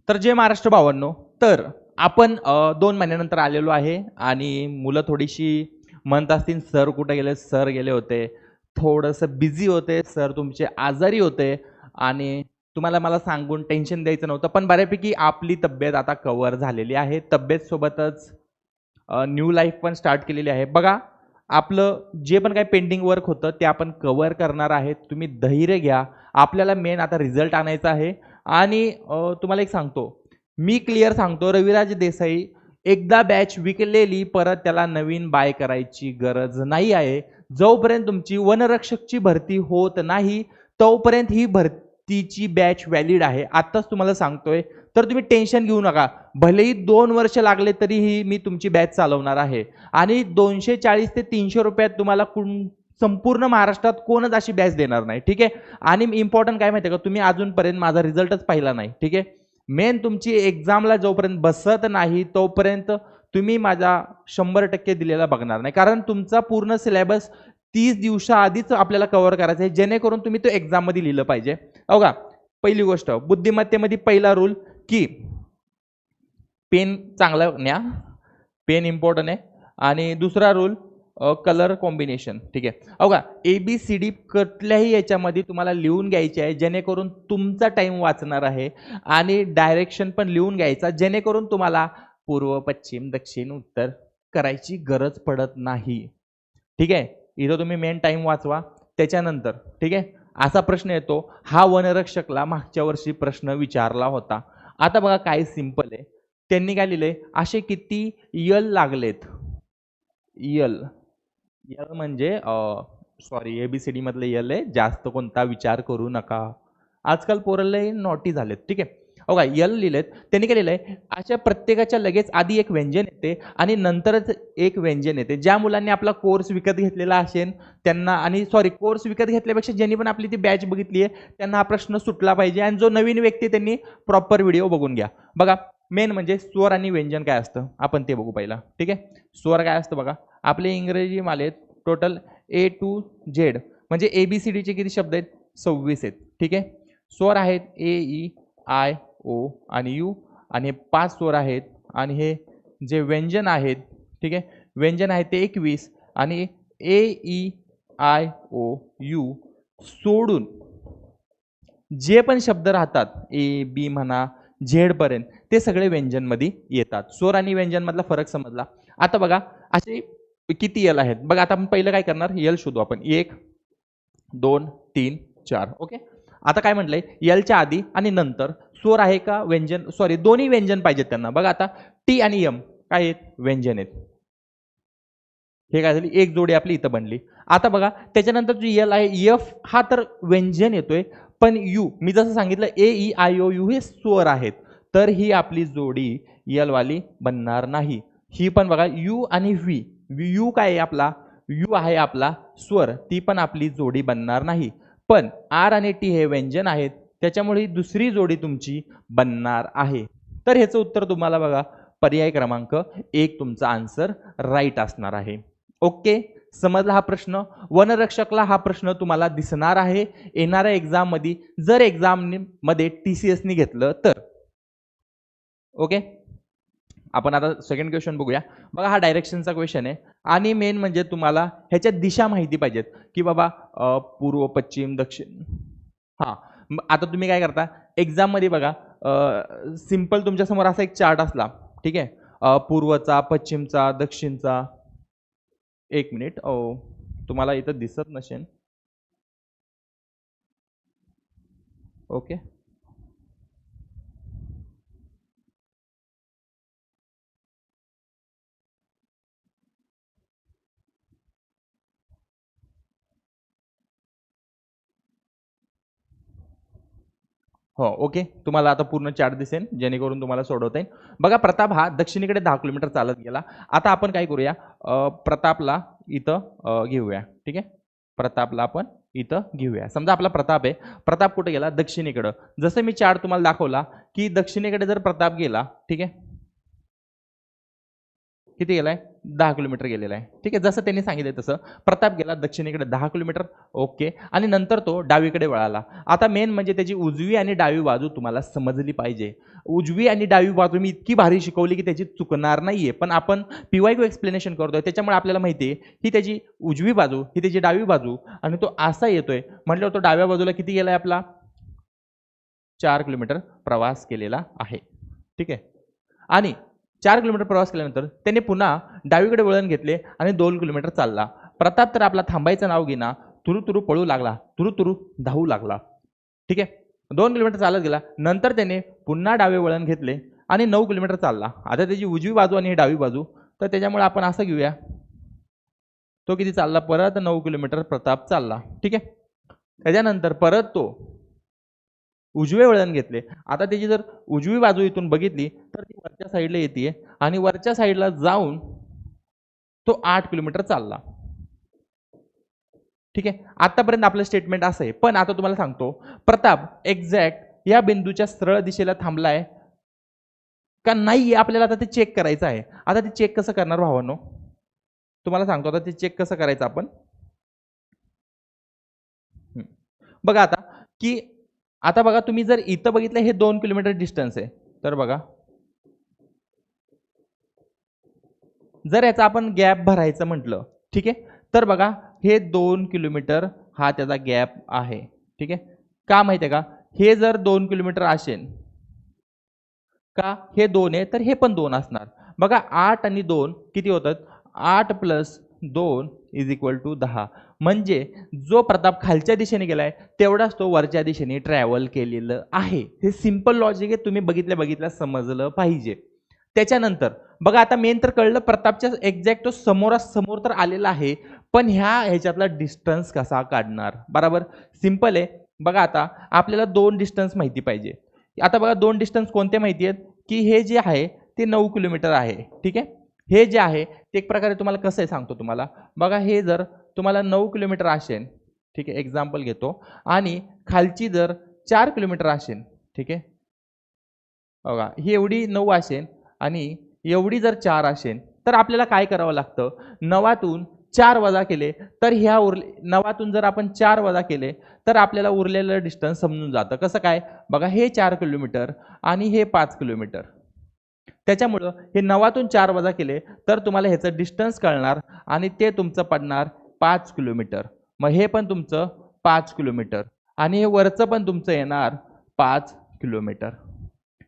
तर जय महाराष्ट्र भावांनो, तर आपण 2 महिन्यानंतर आलेलो आहे आणि मुलं थोडीशी म्हणत असतील सर कुठे गेले, सर गेले होते. थोडंसं बिझी होते, सर तुमचे आजारी होते आणि तुम्हाला मला सांगून टेन्शन द्यायचं नव्हतं. पण बऱ्यापैकी आपली तब्येत आता कव्हर झालेली आहे. तब्येतसोबतच न्यू लाईफ पण स्टार्ट केलेली आहे. बघा, आपलं जे पण काही पेंडिंग वर्क होतं ते आपण कव्हर करणार आहे. तुम्ही धैर्य घ्या. आपल्याला मेन आता रिझल्ट आणायचा आहे आणि तुम्हाला एक सांगतो, मी क्लिअर सांगतो, रविराज देसाई एकदा बॅच विकलेली परत त्याला नवीन बाय करायची गरज नाही आहे. जोपर्यंत तुमची वनरक्षकची भरती होत नाही तोपर्यंत ही भरतीची बॅच व्हॅलिड आहे. आत्ताच तुम्हाला सांगतोय, तर तुम्ही टेन्शन घेऊ नका. भलेही 2 वर्ष लागले तरीही मी तुमची बॅच चालवणार आहे आणि 240 ते 300 रुपयात तुम्हाला संपूर्ण महाराष्ट्रात कोणच अशी बॅच देणार नाही. ठीक आहे. आणि इम्पॉर्टंट काय माहिती आहे का, तुम्ही अजूनपर्यंत माझा रिझल्टच पाहिला नाही. ठीक आहे. मेन तुमची एक्झामला जोपर्यंत बसत नाही तोपर्यंत तुम्ही माझा 100% दिलेला बघणार नाही, कारण तुमचा पूर्ण सिलेबस 30 दिवसाआधीच आपल्याला कव्हर करायचा आहे, जेणेकरून तुम्ही तो एक्झाममध्ये लिहिलं पाहिजे. बघा, पहिली गोष्ट बुद्धिमत्तेमध्ये पहिला रूल की पेन चांगला न्या, पेन इम्पॉर्टंट आहे. आणि दुसरा रूल कलर कॉम्बिनेशन. ठीक आहे. बघा, ABCD कुठल्याही याच्यामध्ये तुम्हाला लिहून घ्यायची आहे, जेणेकरून तुमचा टाइम वाचणार आहे आणि डायरेक्शन पण लिहून घ्यायचा, जेणेकरून तुम्हाला पूर्व पश्चिम दक्षिण उत्तर करायची गरज पडत नाही. ठीक आहे. इथं तुम्ही मेन टाइम वाचवा. त्याच्यानंतर ठीक आहे, असा प्रश्न येतो, हा वनरक्षकला मागच्या वर्षी प्रश्न विचारला होता. आता बघा काय सिंपल आहे, त्यांनी काय लिहिलंय, असे किती यल लागलेत. यल यल म्हणजे सॉरी, ABCD मधले यल आहे, जास्त कोणता विचार करू नका. आजकाल पोरले नॉटी झालेत. ठीक आहे. बघा, यल लिहिलेत. त्यांनी काय लिहिलंय, अशा प्रत्येकाच्या लगेच आधी एक व्यंजन येते आणि नंतरच एक व्यंजन येते. ज्या मुलांनी आपला कोर्स विकत घेतलेला असेल त्यांना, आणि सॉरी, कोर्स विकत घेतल्यापेक्षा ज्यांनी पण आपली ती बॅच बघितली आहे त्यांना हा प्रश्न सुटला पाहिजे. आणि जो नवीन व्यक्ती त्यांनी प्रॉपर व्हिडिओ बघून घ्या. बघा, मेन म्हणजे स्वर आणि व्यंजन काय असतं आपण ते बघू पहिला. ठीक आहे. स्वर काय असतं बघा, आपले इंग्रजी मालेत टोटल A to Z म्हणजे ABCD चे किती शब्द आहेत, 26 आहेत. ठीक आहे. स्वर आहेत A, E, I, O आणि U, आणि 5 स्वर आहेत. आणि हे जे व्यंजन आहेत, ठीक आहे, व्यंजन आहेत ते 21. आणि A, E, I, O, U सोडून जे पण शब्द राहतात A, B म्हणा Z पर्यंत, ते सगळे व्यंजनमध्ये येतात. स्वर आणि व्यंजन मधला फरक समजला. आता बघा, असे किती यल आहेत बघा. आता आपण पहिलं काय करणार, यल शोधू आपण. 1 2 3 4. ओके. आता काय म्हटलंय, यलच्या आधी आणि नंतर स्वर आहे का व्यंजन, सॉरी दोन्ही व्यंजन पाहिजेत त्यांना. बघा, आता T आणि M काय आहेत, व्यंजन आहेत. हे काय झाली, एक जोडी आपली इथं बनली. आता बघा, त्याच्यानंतर जो यल आहे, F हा तर व्यंजन येतोय, पण U मी जसं सांगितलं A, E, I, O, U हे स्वर आहेत, तर ही आपली जोडी यल वाली बनणार नाही. ही पण बघा, U आणि V, U काय आहे आपला, U आहे आपला स्वर, ती पण आपली जोडी बनणार नाही. पण R आणि T हे व्यंजन आहेत, त्याच्यामुळे दुसरी जोडी तुमची बनणार आहे. तर ह्याचं उत्तर तुम्हाला बघा, पर्याय क्रमांक 1 तुमचा आन्सर राईट असणार आहे. ओके, समजला हा प्रश्न. वनरक्षकला हा प्रश्न तुम्हाला दिसणार आहे येणाऱ्या एक्झाम मध्ये, जर एक्झाम मध्ये TCS ने घेतलं तर. ओके. आपण आता सेकंड क्वेश्चन बघूया. बघा, हा डायरेक्शनचा क्वेश्चन आहे आणि मेन म्हणजे तुम्हाला ह्याच्या दिशा माहिती पाहिजेत की बाबा पूर्व पश्चिम दक्षिण. हा, आता तुम्ही काय करता एक्झाम मध्ये बघा, सिंपल तुमच्या समोर असा एक चार्ट असला, ठीक आहे, पूर्वचा पश्चिमचा दक्षिणचा. एक मिनिट, तुम्हाला इथं दिसत नसेल. ओके. हो, ओके. तुम्हाला आता पूर्ण चार्ट दिसेल, जेणेकरून तुम्हाला सोडवता येईल. बघा, प्रताप हा दक्षिणेकडे 10 किलोमीटर चालत गेला. आता आपण काय करूया, प्रतापला इथं घेऊया. ठीक आहे. प्रतापला आपण इथं घेऊया. समजा आपला प्रताप आहे, प्रताप कुठे गेला, दक्षिणेकडं. जसं मी चार्ट तुम्हाला दाखवला की दक्षिणेकडे जर प्रताप गेला, ठीक आहे, किती गेलाय 10 किलोमीटर गेलेला आहे. ठीक आहे, जसं त्यांनी सांगितलं तसं प्रताप गेला दक्षिणेकडे 10 किलोमीटर. ओके, आणि नंतर तो डावीकडे वळाला. आता मेन म्हणजे त्याची उजवी आणि डावी बाजू तुम्हाला समजली पाहिजे. उजवी आणि डावी बाजू मी इतकी भारी शिकवली की त्याची चुकणार नाहीये, पण आपण PYQ एक्सप्लेनेशन करतोय त्याच्यामुळे आपल्याला माहिती आहे ही त्याची उजवी बाजू, ही त्याची डावी बाजू, आणि तो असा येतोय म्हटलं तो डाव्या बाजूला किती गेलाय आपला 4 किलोमीटर प्रवास केलेला आहे. ठीक आहे, आणि 4 किलोमीटर प्रवास केल्यानंतर त्याने पुन्हा डावीकडे वळण घेतले आणि 2 किलोमीटर चालला. प्रताप तर आपला थांबायचं नाव घेना, तुरु तुरु पळू लागला, तुरु तुरु धावू लागला. ठीक आहे, 2 किलोमीटर चालत गेला. नंतर त्याने पुन्हा डावे वळण घेतले आणि 9 किलोमीटर चालला. आता त्याची उजवी बाजू आणि डावी बाजू, तर त्याच्यामुळे आपण असं घेऊया तो किती चालला परत 9 किलोमीटर प्रताप चालला. ठीक आहे, त्याच्यानंतर परत तो उजवे वळण घेतले. आता त्याची जर उजवी बाजू इथून बघितली तर ती वरच्या साईडला येते आणि वरच्या साईडला जाऊन तो 8 किलोमीटर चालला. ठीक आहे, आतापर्यंत आपलं स्टेटमेंट असं आहे. पण आता तुम्हाला सांगतो प्रताप एक्झॅक्ट या बिंदूच्या सरळ दिशेला थांबलाय का नाही आपल्याला आता ते चेक करायचं आहे. आता ते चेक कसं करणार भावांनो, तुम्हाला सांगतो आता ते चेक कसं करायचं आपण. बघा आता की आता बघा तुम्ही जर इथं बघितलं हे 2 किलोमीटर डिस्टन्स आहे, तर बघा जर याचा आपण गॅप भरायचं म्हटलं, ठीक आहे, तर बघा हे 2 किलोमीटर हा त्याचा गॅप आहे. ठीक आहे, का माहिती आहे का, हे जर 2 किलोमीटर असेल का हे 2 आहे तर हे पण 2 असणार. बघा 8 आणि 2 किती होतात, 8 + 2 = 10. म्हणजे जो प्रताप खालच्या दिशेने गेलाय तेवढाच तो वरच्या दिशेने ट्रॅव्हल केलेलं आहे. हे सिंपल लॉजिक आहे, तुम्ही बघितल्या समजलं पाहिजे. त्याच्यानंतर बघा आता मेन तर कळलं प्रतापच्या एक्झॅक्ट तो समोरासमोर तर आलेला आहे, पण ह्याच्यातला डिस्टन्स कसा काढणार. बरोबर, सिंपल आहे. बघा आता आपल्याला 2 डिस्टन्स माहिती पाहिजे. आता बघा 2 डिस्टन्स कोणते माहिती आहेत की हे जे आहे ते 9 किलोमीटर आहे. ठीक आहे, हे जे आहे ते एक प्रकारे तुम्हाला कसं आहे सांगतो तुम्हाला. बघा हे जर तुम्हाला 9 किलोमीटर असेल, ठीक आहे, एक्झाम्पल घेतो, आणि खालची जर 4 किलोमीटर असेल, ठीक आहे, बघा ही एवढी 9 असेल आणि एवढी जर 4 असेल तर आपल्याला काय करावं लागतं, 9तून 4 वजा केले तर ह्या 9तून जर आपण 4 वजा केले तर आपल्याला उरलेलं डिस्टन्स समजून जातं. कसं काय, बघा हे 4 किलोमीटर आणि हे 5 किलोमीटर, त्याच्यामुळं हे 9तून 4 वजा केले तर तुम्हाला ह्याचं डिस्टन्स कळणार आणि ते तुमचं पडणार 5 किलोमीटर. मग हे पण तुमचं 5 किलोमीटर आणि हे वरचं पण तुमचं येणार 5 किलोमीटर.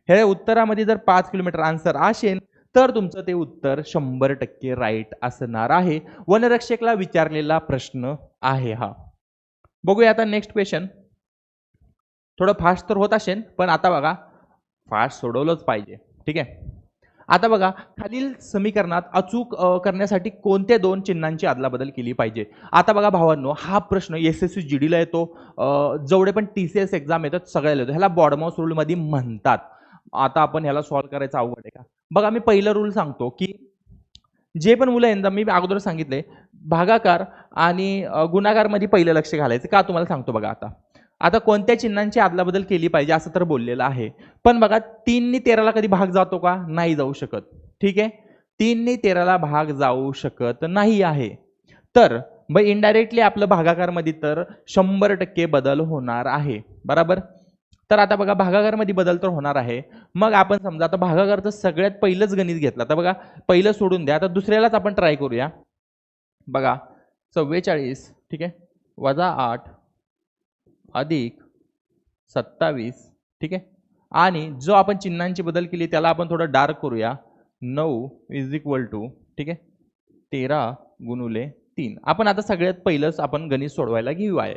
हे उत्तरामध्ये जर 5 किलोमीटर आन्सर असेल तर तुमचं ते उत्तर 100% राईट असणार आहे. वनरक्षकला विचारलेला प्रश्न आहे हा. बघूया आता नेक्स्ट क्वेश्चन. थोडं फास्ट तर होत असेल पण आता बघा फास्ट सोडवलंच पाहिजे. ठीक आहे, आता बघा खालील समीकरणात अचूक करण्यासाठी कोणत्या 2 चिन्हांची अदलाबदल केली पाहिजे. आता बघा भावांनो, हा प्रश्न SSC GD ला येतो, जेवढे पण TCS एक्झाम येतात सगळ्याला येतो. ह्याला बॉडमाउस रूल मध्ये म्हणतात. आता आपण ह्याला सॉल्व्ह करायचं अवघड आहे का. बघा मी पहिला रूल सांगतो की जे पण मुलं यंदा मी अगोदर सांगितले भागाकार आणि गुणाकार मध्ये पहिलं लक्ष घालायचं का, तुम्हाला सांगतो. बघा आता आता कोणत्या चिन्हांची अदलाबदल केली पाहिजे असं तर बोललेलं आहे, पण बघा 3 ने 13ला कधी भाग जातो का, नाही जाऊ शकत. ठीक आहे, 3 ने 13ला भाग जाऊ शकत नाही आहे. तर मग इनडायरेक्टली आपलं भागाकारमध्ये तर 100% बदल होणार आहे. बरोबर, तर आता बघा भागाकारमध्ये बदल तर होणार आहे. मग आपण समजा आता भागाकारचं सगळ्यात पहिलंच गणित घेतलं, तर बघा पहिलं सोडून द्या, आता दुसऱ्यालाच आपण ट्राय करूया. बघा 44, ठीक आहे, -8 अधिक 27, ठीक आहे, आणि जो आपण चिन्हांची बदल केली त्याला आपण थोडं डार्क करूया. 9 = ठीक आहे 13 × 3. आपण आता सगळ्यात पहिलंच आपण गणित सोडवायला घेऊ आहे.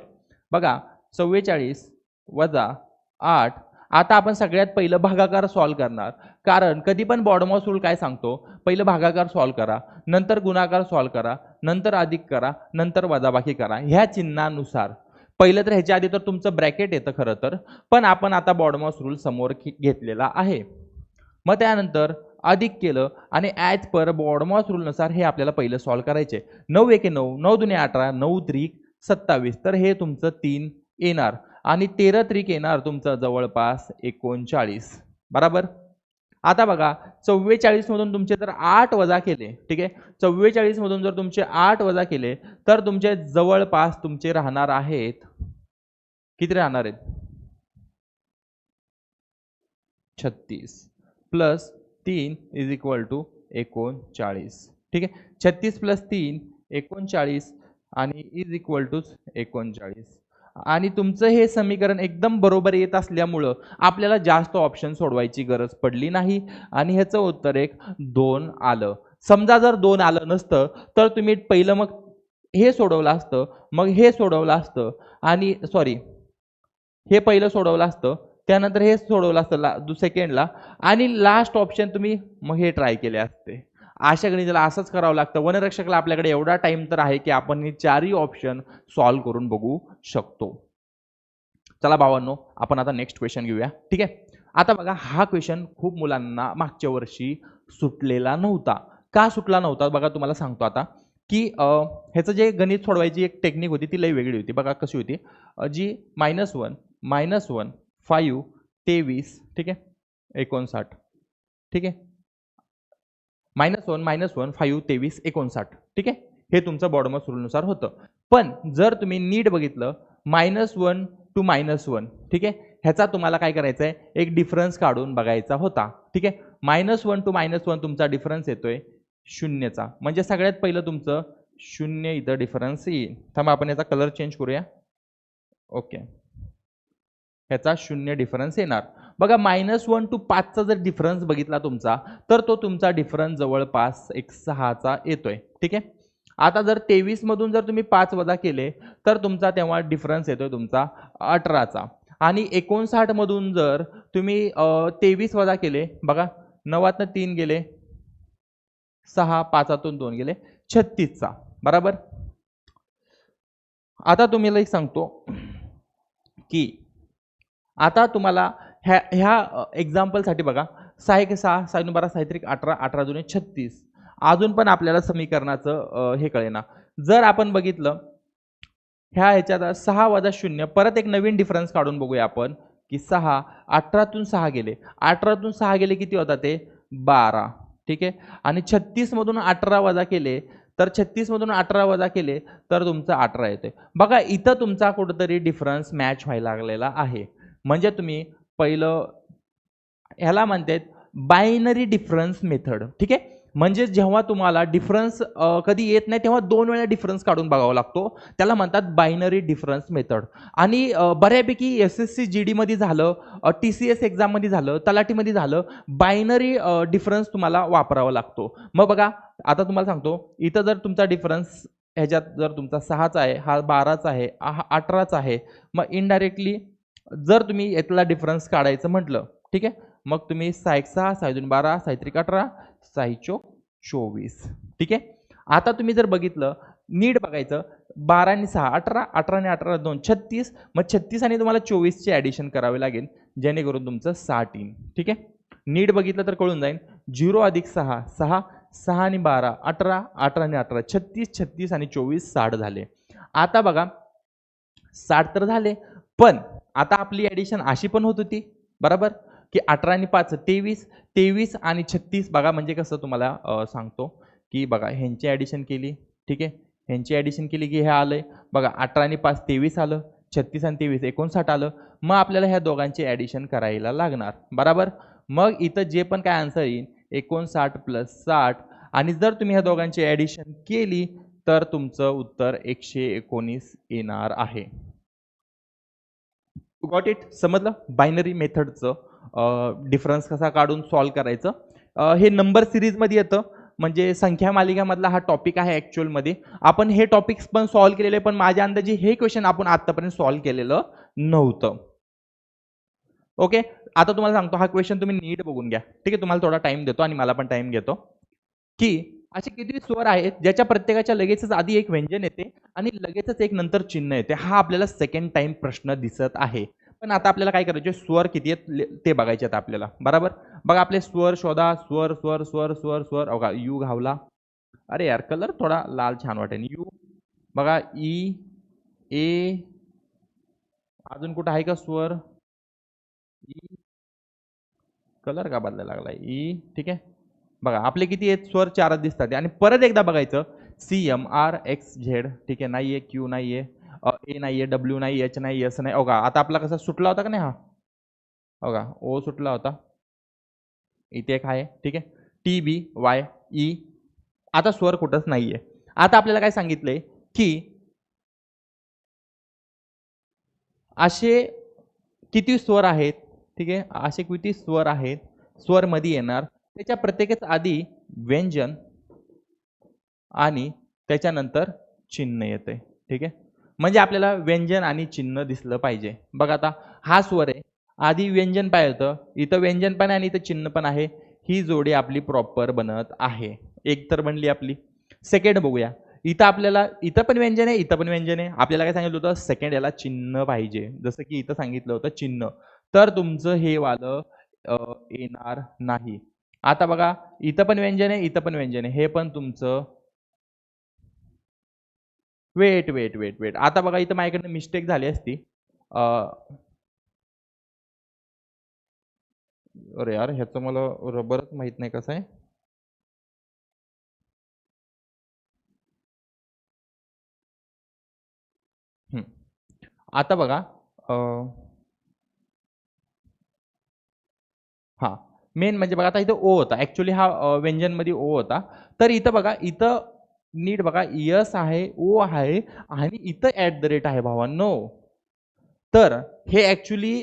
बघा 44 - 8. आता आपण सगळ्यात पहिलं भागाकार सॉल्व्ह करणार, कारण कधी पण बॉडमाउस रूल काय सांगतो, पहिलं भागाकार सॉल्व्ह करा, नंतर गुणाकार सॉल्व्ह करा, नंतर अधिक करा, नंतर वजाबाकी करा. ह्या चिन्हानुसार पहिलं तर ह्याच्या आधी तर तुमचं ब्रॅकेट येतं खरं तर, पण आपण आता बॉडमाउस रूल समोर घेतलेला आहे. मग त्यानंतर अधिक केलं आणि ॲज पर बॉडमाउस रूलनुसार हे आपल्याला पहिलं सॉल्व्ह करायचे. 9 × 1 = 9, 9 × 2 = 18, 9 × 3 = 27. तर हे तुमचं 3 येणार आणि 13 × 3 येणार तुमचं जवळपास 39. बरोबर, आता बघा 44 मधून तुमचे जर 8 वजा केले, ठीक आहे, 44 मधून जर तुमचे 8 वजा केले तर तुमचे जवळपास तुमचे राहणार आहेत, किती राहणार आहेत, 36 प्लस 3 इज इक्वल टू 39, ठीक आहे. 36 प्लस 3 39 आणि इज इक्वल टू 39. आणि तुमचं हे समीकरण एकदम बरोबर येत असल्यामुळं आपल्याला जास्त ऑप्शन सोडवायची गरज पडली नाही आणि ह्याचं उत्तर एक 2 आलं. समजा जर 2 आलं नसतं तर तुम्ही पहिलं मग हे सोडवलं असतं, मग हे सोडवलं असतं आणि सॉरी हे पहिलं सोडवलं असतं, त्यानंतर हे सोडवलं असतं सेकंडला आणि लास्ट ऑप्शन तुम्ही मग हे ट्राय केले असते. अशा गणिताला असंच करावं लागतं. वनरक्षकला आपल्याकडे एवढा टाइम तर आहे की आपण हे चारही ऑप्शन सॉल्व्ह करून बघू शकतो. चला भावांनो, आपण आता नेक्स्ट क्वेश्चन घेऊया, ठीक आहे. आता बघा हा क्वेश्चन खूप मुलांना मागच्या वर्षी सुटलेला नव्हता. का सुटला नव्हता बघा तुम्हाला सांगतो आता, की ह्याचं जे गणित सोडवायची एक टेक्निक होती ती लई वेगळी होती. बघा कशी होती, जी -1 -1 5 23, ठीक आहे, 59, ठीक आहे, -1 -1 5 23 59, ठीक आहे. हे तुमचं बॉडमस रूलनुसार होतं. पण जर तुम्ही नीट बघितलं -1 to -1, ठीक आहे, ह्याचा तुम्हाला काय करायचं आहे, एक डिफरन्स काढून बघायचा होता, ठीक आहे. -1 to -1 तुमचा डिफरन्स येतोय शून्यचा, म्हणजे सगळ्यात पहिलं तुमचं 0 इथं डिफरन्स येईल. थांबा आपण याचा कलर चेंज करूया. ओके, ह्याचा 0 डिफरन्स येणार. बघा -1 to 5चा जर डिफरन्स बघितला तुमचा तर तो तुमचा डिफरन्स जवळपास एक 6चा येतोय, ठीक आहे. आता जर 23 मधून जर तुम्ही 5 वजा केले तर तुमचा तेव्हा डिफरन्स येतोय तुमचा 18चा आणि 59 मधून जर तुम्ही 23 वजा केले, बघा 9तनं 3 गेले, 6, 5तून 2 गेले, 36चा, बरोबर. आता तुम्हाला एक सांगतो की आता तुम्हाला ह्या एक्झाम्पलसाठी बघा 6 1 6 6 12 6 3 18 18 2 36, अजून पण आपल्याला समीकरणाचं हे कळेना. जर आपण बघितलं ह्या ह्याच्यात 6 वजा 0, परत एक नवीन डिफरन्स काढून बघूया आपण की 6 18तून 6 गेले, 18तून 6 गेले किती होता ते 12, ठीक आहे. आणि 36 मधून 18 वजा केले तर 36 मधून 18 वजा केले तर तुमचं 18 येते. बघा इथं तुमचा कुठेतरी डिफरन्स मॅच व्हायला लागलेला आहे. म्हणजे तुम्ही पहिलं ह्याला म्हणतात बायनरी डिफरन्स मेथड, ठीक आहे. म्हणजे जेव्हा तुम्हाला डिफरन्स कधी येत नाही तेव्हा 2 वेळा डिफरन्स काढून बघावा लागतो, त्याला म्हणतात बायनरी डिफरन्स मेथड. आणि बऱ्यापैकी SSC GD मध्ये झालं, TCS एक्झाम मध्ये झालं, तलाठीमध्ये झालं, बायनरी डिफरन्स तुम्हाला वापरावा लागतो. मग बघा आता तुम्हाला सांगतो, इथं जर तुमचा डिफरन्स ह्याच्यात जर तुमचा 6चा आहे, हा 12चा आहे, हा 18चा आहे, मग इनडायरेक्टली जर तुम्ही यातला डिफरन्स काढायचं म्हटलं, ठीक आहे, मग तुम्ही 6 1 6 6 2 12 6 3 18 6 4 24, ठीक आहे. आता तुम्ही जर बघितलं नीट बघायचं, 12 आणि 6 18, 18 आणि 18 2 36, मग 36 आणि तुम्हाला 24 चे ॲडिशन करावे लागेल जेणेकरून तुमचं 60 येईल, ठीक आहे. नीट बघितलं तर कळून जाईल. 0 अधिक 6 6, 6 आणि 12 18, 18 आणि 18 36, 36 आणि 24 60 झाले. आता बघा 60 तर झाले, पण आता आपली ॲडिशन अशी पण होत होती, बरोबर, की 18 आणि 5 23, 23 आणि 36. बघा म्हणजे कसं तुम्हाला सांगतो की बघा ह्यांची ॲडिशन केली, ठीक आहे, ह्यांची ॲडिशन केली की हे आलंय बघा 18 आणि 5 23 आलं, 36 आणि 23 59 आलं. मग आपल्याला ह्या दोघांची ॲडिशन करायला लागणार, बरोबर. मग इथं जे पण काय आन्सर येईल 59 प्लस 60, आणि जर तुम्ही ह्या दोघांची ॲडिशन केली तर तुमचं उत्तर 119 येणार आहे. Got it? समजलं बायनरी मेथडचं डिफरन्स कसा काढून सॉल्व्ह करायचं. हे नंबर सिरीजमध्ये येतं, म्हणजे संख्या मालिकामधला हा टॉपिक आहे ॲक्च्युअलमध्ये. आपण हे टॉपिक्स पण सॉल्व्ह केलेले, पण माझ्या अंदाजे हे क्वेश्चन आपण आतापर्यंत सॉल्व्ह केलेलं नव्हतं. ओके, आता तुम्हाला सांगतो हा क्वेश्चन तुम्ही नीट बघून घ्या, ठीक आहे. तुम्हाला थोडा टाइम देतो आणि मला पण टाइम घेतो, की असे किती स्वर आहेत ज्याच्या प्रत्येकाच्या लगेचच आधी एक व्यंजन येते आणि लगेचच एक नंतर चिन्ह येते. हा आपल्याला सेकंड टाइम प्रश्न दिसत आहे. पण आता आपल्याला काय करायचे, स्वर किती आहेत ते बघायचे आहेत आपल्याला, बरोबर. बघा आपले स्वर शोधा, स्वर स्वर स्वर स्वर स्वर. बघा यू घावला, अरे यार कलर थोडा लाल छान वाटेल. यू बघा, ई ए, अजून कुठं आहे का स्वर, ई, कलर का बदलायला लागलाय ई, ठीक आहे. बघा आपले किती आहेत स्वर, 4च दिसतात आणि परत एकदा बघायचं CMRXZ, ठीक आहे. नाहीये Q, नाहीये ए, नाहीये डब्ल्यू, नाही एच, नाही एस, नाही. बघा आता आपला कसा सुटला होता का नाही, हा बघा ओ सुटला होता, इथे एक आहे, ठीक आहे. TBY, आता स्वर कुठंच नाहीये. आता आपल्याला काय सांगितलंय की असे किती स्वर आहेत, ठीक आहे. असे किती स्वर आहेत स्वर मध्ये येणार, त्याच्या प्रत्येकाच आधी व्यंजन आणि त्याच्यानंतर चिन्ह येते, ठीक आहे. म्हणजे आपल्याला व्यंजन आणि चिन्ह दिसलं पाहिजे. बघा आता हा स्वर आहे, आधी व्यंजन पाहिजे होतं, इथं व्यंजन पण आहे आणि इथं चिन्ह पण आहे. ही जोडी आपली प्रॉपर बनत आहे. एक तर बनली आपली. सेकंड बघूया, इथं आपल्याला इथं पण व्यंजन आहे, इथं पण व्यंजन आहे. आपल्याला काय सांगितलं होतं, सेकंड याला चिन्ह पाहिजे, जसं की इथं सांगितलं होतं चिन्ह. तर तुमचं हे वालं येणार नाही. आता बघा इथं पण व्यंजन आहे, इथं पण व्यंजन आहे, हे पण तुमचं वेट वेट वेट वेट आता बघा इथं माझ्याकडनं मिस्टेक झाली असती. अरे यार ह्याचं मला रबरच माहित नाही कसं आहे. आता बघा हा मेन म्हणजे बघा आता इथं ओ होता, ऍक्च्युली हा व्यंजन मध्ये ओ होता. तर इथं बघा इथं नीट बघा यस आहे, ओ आहे आणि इथं ऍट द रेट आहे भावांनो. तर हे ऍक्च्युली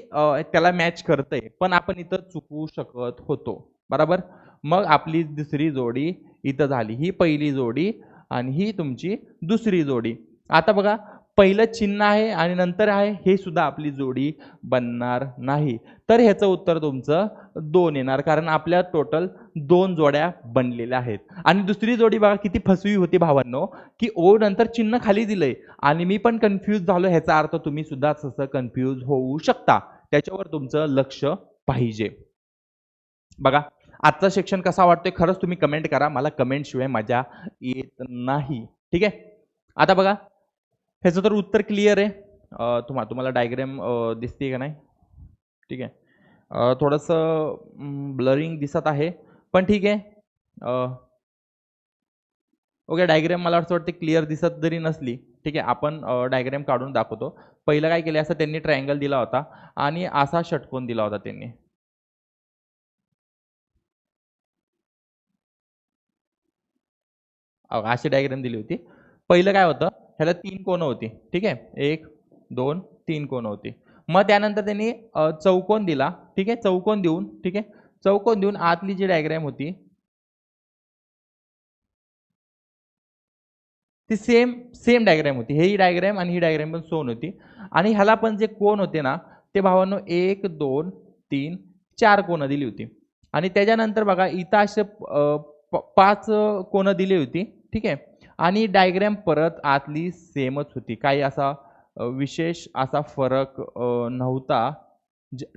त्याला मॅच करतंय, पण आपण इथं चुकवू शकत होतो, बरोबर. मग आपली दुसरी जोडी इथं झाली, ही पहिली जोडी आणि ही तुमची दुसरी जोडी. आता बघा पहिलं चिन्ह आहे आणि नंतर आहे, हे सुद्धा आपली जोडी बनणार नाही. तर ह्याचं उत्तर तुमचं 2 येणार, कारण आपल्या टोटल 2 जोड्या बनलेल्या आहेत. आणि दुसरी जोडी बघा किती फसवी होती भावांनो, की ओ नंतर चिन्ह खाली दिलंय आणि मी पण कन्फ्यूज झालो. ह्याचा अर्थ तुम्ही सुद्धा तसं कन्फ्यूज होऊ शकता, त्याच्यावर तुमचं लक्ष पाहिजे. बघा आजचा सेक्शन कसा वाटतोय खरंच तुम्ही कमेंट करा, मला कमेंट शिवाय मजा येत नाही, ठीक आहे. आता बघा ह्याचं तर उत्तर क्लिअर आहे. तुम्हाला डायग्राम दिसते का नाही, ठीक आहे. थोडंसं ब्लरिंग दिसत आहे, पण ठीक आहे. ओके डायग्राम मला असं वाटतं क्लिअर दिसत जरी नसली, ठीक आहे, आपण डायग्राम काढून दाखवतो. पहिलं काय केलं, असं त्यांनी ट्रायंगल दिला होता आणि असा षटकोन दिला होता त्यांनी. अशी डायग्राम दिली होती. पहिलं काय होतं, ह्याला 3 कोण होती, ठीक आहे, 1 2 3 कोण होती. मग त्यानंतर त्यांनी चौकोन दिला, ठीक आहे. चौकोन देऊन, ठीक आहे, चौकोन देऊन आतली जी डायग्राम होती ती सेम सेम डायग्राम होती. ही डायग्राम आणि ही डायग्राम पण सोन होती. आणि ह्याला पण जे कोण होते ना, ते भावांनो 1 2 3 4 कोण दिली होती. आणि त्याच्यानंतर बघा इथं असे 5 कोण दिली होती, ठीक आहे. आणि डायग्राम परत आतली सेमच होती, काही असा विशेष असा फरक नव्हता,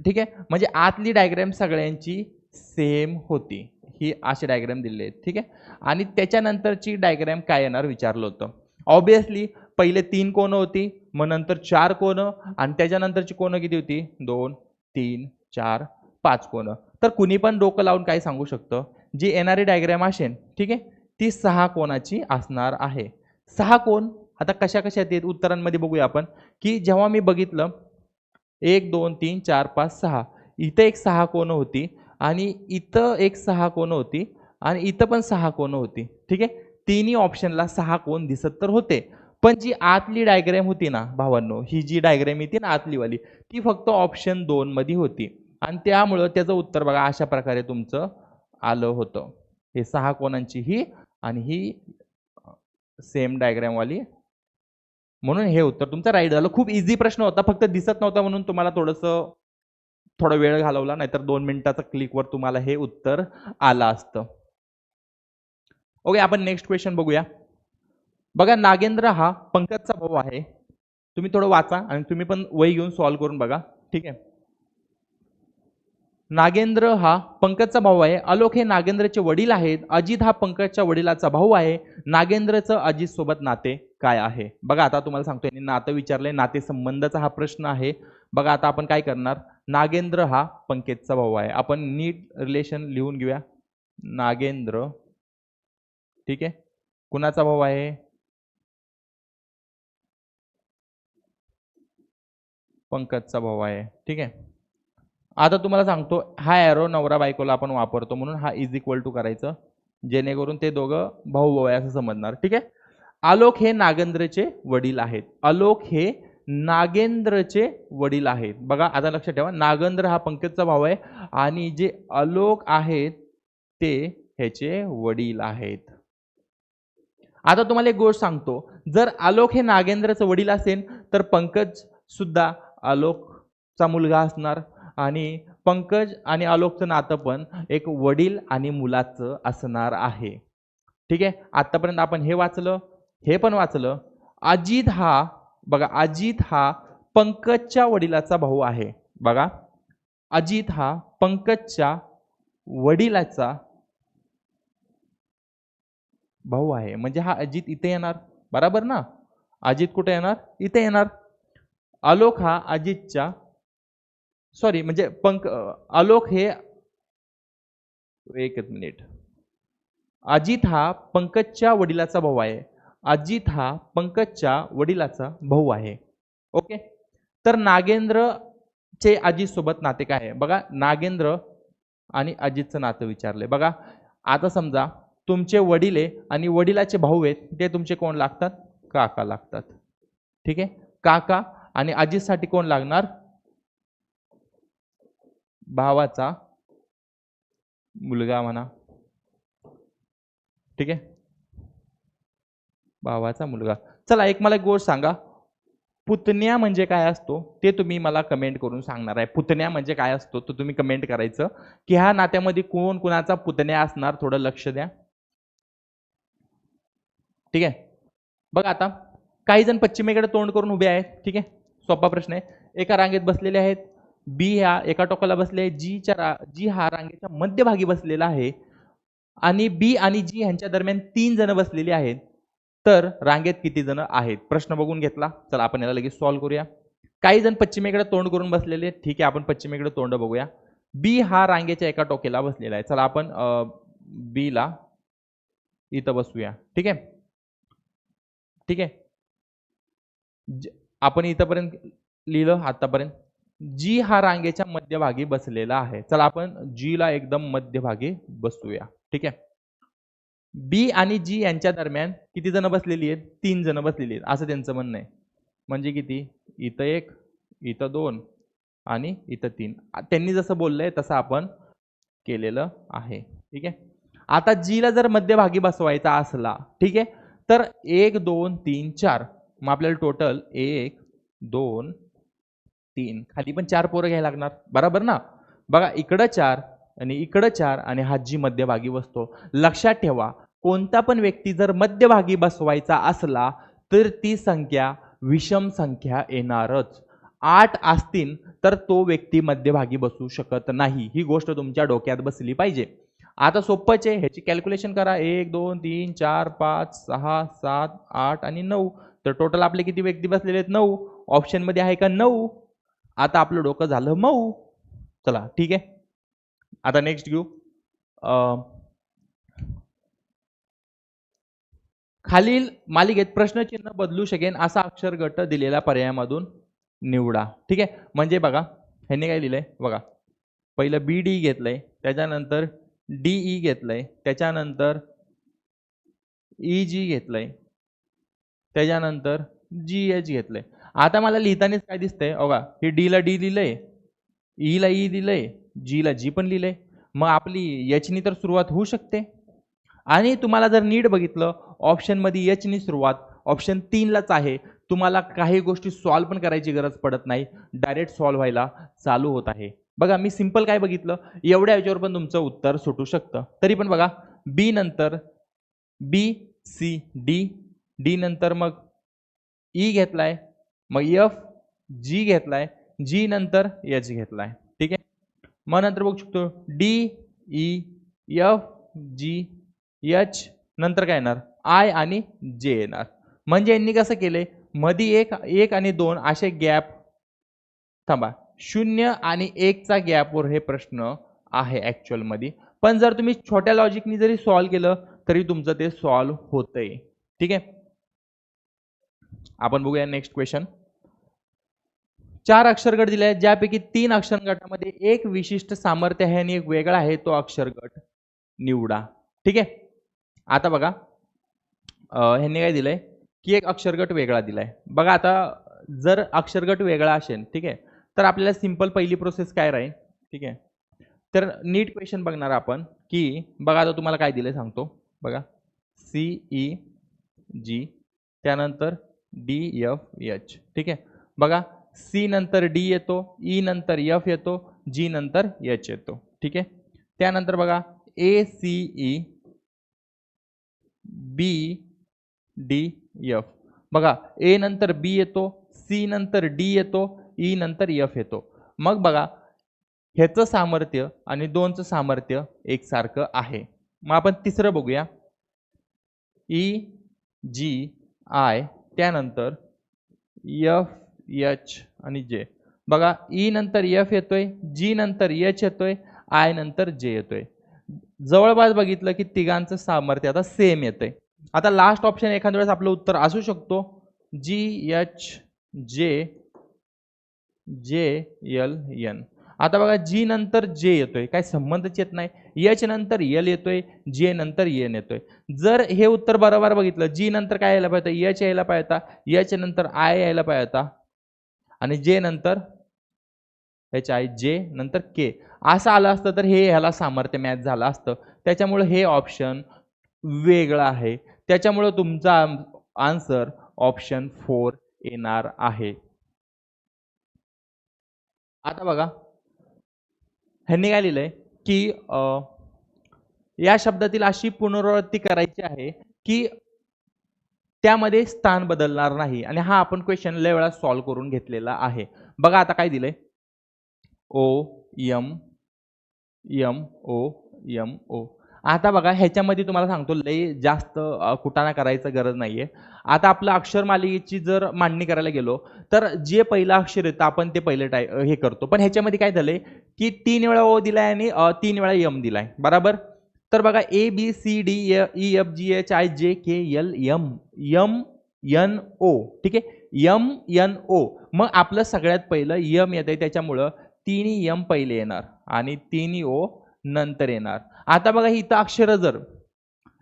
ठीक आहे. म्हणजे आतली डायग्राम सगळ्यांची सेम होती. ही अशी डायग्राम दिलेली आहे, ठीक आहे. आणि त्याच्यानंतरची डायग्राम काय येणार विचारलं होतं. ऑब्विसली पहिले 3 कोण होती, मग नंतर 4 कोण आणि त्याच्यानंतरची कोण किती होती, 2 3 4 5 कोण. तर कुणी पण डोकं लावून काय सांगू शकतं, जी येणारी डायग्राम असेल, ठीक आहे, ती 6 कोणाची असणार आहे. 6 कोण आता कशा कशात आहेत उत्तरांमध्ये बघूया आपण, की जेव्हा मी बघितलं 1 2 3 4 5 6 इथं एक 6 कोण होती आणि इथं एक 6 कोण होती आणि इथं पण 6 कोण होती, ठीक आहे. तिन्ही ऑप्शनला 6 कोण दिसत तर होते, पण जी आतली डायग्राम होती ना भावांनो, ही जी डायग्राम येते ना आतली वाली, ती फक्त ऑप्शन 2 मध्ये होती. आणि त्यामुळं त्याचं उत्तर बघा अशा प्रकारे तुमचं आलं होतं. हे 6 कोणांची ही आणि ही सेम डायग्राम वाली, म्हणून हे उत्तर तुमचं राईट झालं. खूप इझी प्रश्न होता, फक्त दिसत नव्हता म्हणून तुम्हाला थोडा वेळ घालवला, नाहीतर 2 मिनिटाचा क्लिकवर तुम्हाला हे उत्तर आलं असतं. ओके आपण नेक्स्ट क्वेश्चन बघूया. बघा नागेंद्र हा पंकजचा भाऊ आहे. तुम्ही थोडं वाचा आणि तुम्ही पण वही घेऊन सॉल्व्ह करून बघा, ठीक आहे. नागेंद्र हा पंकजचा भाऊ आहे. आलोक हे नागेंद्रचे वडील आहेत. अजित हा पंकजच्या वडिलाचा भाऊ आहे. नागेंद्रचं अजित सोबत नाते काय आहे? बघा आता तुम्हाला सांगतो, यांनी नातं विचारलंय, नातेसंबंधाचा हा प्रश्न आहे. बघा आता आपण काय करणार, नागेंद्र हा पंकजचा भाऊ आहे. आपण नीट रिलेशन लिहून घेऊया. नागेंद्र, ठीक आहे, कुणाचा भाऊ आहे? पंकजचा भाऊ आहे. ठीक आहे. आता तुम्हाला सांगतो, हा एरो नवरा बायकोला आपण वापरतो म्हणून हा इज इक्वल टू करायचं, जेणेकरून ते दोघं भाऊ भाऊ आहे असं समजणार. ठीक आहे. आलोक हे नागेंद्रचे वडील आहेत. आलोक हे नागेंद्रचे वडील आहेत. बघा आता लक्षात ठेवा, नागेंद्र हा पंकजचा भाऊ आहे आणि जे आलोक आहेत ते ह्याचे वडील आहेत. आता तुम्हाला एक गोष्ट सांगतो, जर आलोक हे नागेंद्रचं वडील असेल तर पंकज सुद्धा आलोकचा मुलगा असणार आणि पंकज आणि आलोकचं नातं पण एक वडील आणि मुलाचं असणार आहे. ठीक आहे. आतापर्यंत आपण हे वाचलं, हे पण वाचलं. अजित हा, बघा अजित हा पंकजच्या वडिलाचा भाऊ आहे. बघा अजित हा पंकजच्या वडिलाचा भाऊ आहे, म्हणजे हा अजित इथे येणार, बरोबर ना? अजित कुठे येणार? इथे येणार. आलोक हा अजितच्या, सॉरी म्हणजे आलोक हे, एक मिनिट, अजित हा पंकजच्या वडिलाचा भाऊ आहे. अजित हा पंकजच्या वडिलाचा भाऊ आहे. ओके. तर नागेंद्रचे अजित सोबत नाते काय आहे? बघा नागेंद्र आणि अजितचं नातं विचारले. बघा आता समजा तुमचे वडील आहे आणि वडिलाचे भाऊ आहेत, ते तुमचे कोण लागतात? काका लागतात. ठीक आहे. काका आणि अजितसाठी कोण लागणार? भावाचा मुलगा म्हणा. ठीक आहे, भावाचा मुलगा. चला एक मला एक गोष्ट सांगा, पुतण्या म्हणजे काय असतो ते तुम्ही मला कमेंट करून सांगणार आहे. पुतण्या म्हणजे काय असतो तो तुम्ही कमेंट करायचं की ह्या नात्यामध्ये कोण कुणाचा पुतण्या असणार, थोडं लक्ष द्या. ठीक आहे. बघा आता काही जण पश्चिमेकडे तोंड करून उभे आहेत. ठीक आहे, सोपा प्रश्न आहे. एका रांगेत बसलेले आहेत. बी ह्या एका टोकाला बसले आहे, जी हा रांगेच्या मध्यभागी बसलेला आहे आणि बी आणि जी यांच्या दरम्यान 3 जण बसलेली आहेत. तर रांगेत किती जण आहेत? प्रश्न बघून घेतला. चला आपण याला लगेच सॉल्व्ह करूया. काही जण पश्चिमेकडे तोंड करून बसलेले आहेत. ठीक आहे, आपण पश्चिमेकडे तोंड बघूया. बी हा रांगेच्या एका टोकेला बसलेला आहे. चला आपण बी ला इथं बसूया. ठीक आहे. ठीक आहे, आपण इथंपर्यंत लिहिलं आतापर्यंत. जी हा रांगेच्या मध्यभागी बसलेला आहे. चला आपण जी ला एकदम मध्यभागी बसूया. ठीक आहे. बी आणि जी यांच्या दरम्यान किती जण बसलेली आहेत? 3 जण बसलेली आहेत असं त्यांचं म्हणणं आहे. म्हणजे किती? इथं 1, इथं 2 आणि इथं 3. त्यांनी जसं बोललंय तसं आपण केलेलं आहे. ठीक आहे. आता जी ला जर मध्यभागी बसवायचा असला, ठीक आहे, तर 1 2 3 4, मग आपल्याला टोटल 1 2 3, खाली पण 4 पोरं घ्यायला लागणार, बरोबर ना? बघा इकडं 4 आणि इकडं 4 आणि हा जी मध्यभागी बसतो. लक्षात ठेवा, कोणता पण व्यक्ती जर मध्यभागी बसवायचा असला तर ती संख्या विषम संख्या येणारच. 8 असतील तर तो व्यक्ती मध्यभागी बसू शकत नाही. ही गोष्ट तुमच्या डोक्यात बसली पाहिजे. आता सोपंच आहे, ह्याची कॅल्क्युलेशन करा. 1 2 3 4 5 6 7 8 आणि 9. तर टोटल आपले किती व्यक्ती बसलेले आहेत? 9. ऑप्शन मध्ये आहे का 9? आता आपलं डोकं झालं मऊ. चला ठीक आहे, आता नेक्स्ट घेऊ. खालील मालिकेत प्रश्नचिन्ह बदलू शकेन असा अक्षर गट दिलेल्या पर्यायामधून निवडा. ठीक आहे, म्हणजे बघा ह्यांनी काय लिहिलंय बघा, पहिलं बी डी घेतलंय, त्याच्यानंतर डी ई घेतलंय, त्याच्यानंतर ई जी घेतलंय, त्याच्यानंतर जी एच घेतलंय. आता मला लिहितानाच काय दिसतंय बघा, हे डी ला डी लिहिलंय, ई ला ई दिलंय, जी ला जी पण लिहिलंय. मग आपली एचनी तर सुरुवात होऊ शकते. आणि तुम्हाला जर नीट बघितलं, ऑप्शन मध्ये एच नी सुरुवात ऑप्शन 3 लाच आहे. तुम्हाला काही गोष्टी सॉल्व्ह पण करायची गरज पडत नाही, डायरेक्ट सॉल्व्ह व्हायला चालू होत आहे. बघा मी सिंपल काय बघितलं, एवढ्या याच्यावर पण तुमचं उत्तर सुटू शकतं. तरी पण बघा, बी नंतर बी सी डी, डी नंतर मग ई घेतलाय, मग एफ, जी घेतलाय, जी नंतर एच घेतलाय. ठीक आहे. मग नंतर बघू शकतो D E F G H, नंतर काय येणार? आय आणि जे येणार. म्हणजे यांनी कसं केलंय, मधी एक आणि 2 असे गॅप, थांबा, 0 आणि 1चा गॅपवर हे प्रश्न आहे ऍक्च्युअल मध्ये. पण जर तुम्ही छोट्या लॉजिकनी जरी सॉल्व्ह केलं तरी तुमचं ते सॉल्व्ह होतंय. ठीक आहे, आपण बघूया नेक्स्ट क्वेश्चन. 4 अक्षरगट दिले आहेत, ज्यापैकी 3 अक्षरगटामध्ये एक विशिष्ट सामर्थ्य आहे आणि एक वेगळा आहे, तो अक्षरगट निवडा. ठीक आहे, आता बघा ह्यांनी काय दिलंय की एक अक्षरगट वेगळा दिलाय. बघा आता जर अक्षरगट वेगळा असेल, ठीक आहे, तर आपल्याला सिंपल पहिली प्रोसेस काय राहील. ठीक आहे, तर नीट क्वेश्चन बघणार आपण की बघा आता तुम्हाला काय दिलंय सांगतो. बघा CEG त्यानंतर DFH. ठीक आहे, बघा C नंतर D येतो, E नंतर F येतो, G नंतर H येतो. ठीक आहे, त्यानंतर बघा ACE BDF. बघा A नंतर B येतो, C नंतर D येतो, E नंतर F येतो. मग बघा ह्याचं सामर्थ्य आणि दोनचं सामर्थ्य एकसारखं आहे. मग आपण तिसरं बघूया, EGI त्यानंतर FH आणि J. बघा E नंतर F येतोय, G नंतर H येतोय, I नंतर J येतोय. जवळपास बघितलं की तिघांचं सामर्थ्य आता सेम येतंय. आता लास्ट ऑप्शन एखाद्या वेळेस आपलं उत्तर असू शकतो GHJJLN. आता बघा G नंतर J येतोय, काय संबंधच येत नाही. H नंतर L येतोय, J नंतर N येतोय. जर हे उत्तर बरोबर बघितलं, G नंतर काय यायला पाहिजे, H यायला पाहिजे, H नंतर I यायला पाहिजे आणि J नंतर HI, J नंतर K असं आलं असतं तर हे ह्याला सामर्थ्य मॅच झालं असतं. त्याच्यामुळे हे ऑप्शन वेगळं आहे. त्याच्यामुळे तुमचा आन्सर ऑप्शन 4 येणार आहे. आता बघा ह्यांनी काय लिहिलंय की या शब्दातील अशी पुनरावृत्ती करायची आहे की त्यामध्ये स्थान बदलणार नाही. आणि हा आपण क्वेश्चन लय वेळा सॉल्व्ह करून घेतलेला आहे. बघा आता काय दिलंय, OMO. आता बघा ह्याच्यामध्ये तुम्हाला सांगतो लय जास्त कुटाणा करायचं गरज नाहीये. आता आपलं अक्षर मालिकेची जर मांडणी करायला गेलो तर जे पहिलं अक्षर येतं आपण ते पहिलं हे करतो. पण ह्याच्यामध्ये काय झालंय की 3 वेळा O दिलाय आणि 3 वेळा M दिलाय, बरोबर. तर बघा ABCDEFGHIJKLMNO. ठीक आहे, MNO. मग आपलं सगळ्यात पहिलं M येत आहे, त्याच्यामुळं 3 M पहिले येणार आणि 3 O नंतर येणार. आता बघा इथं अक्षर जर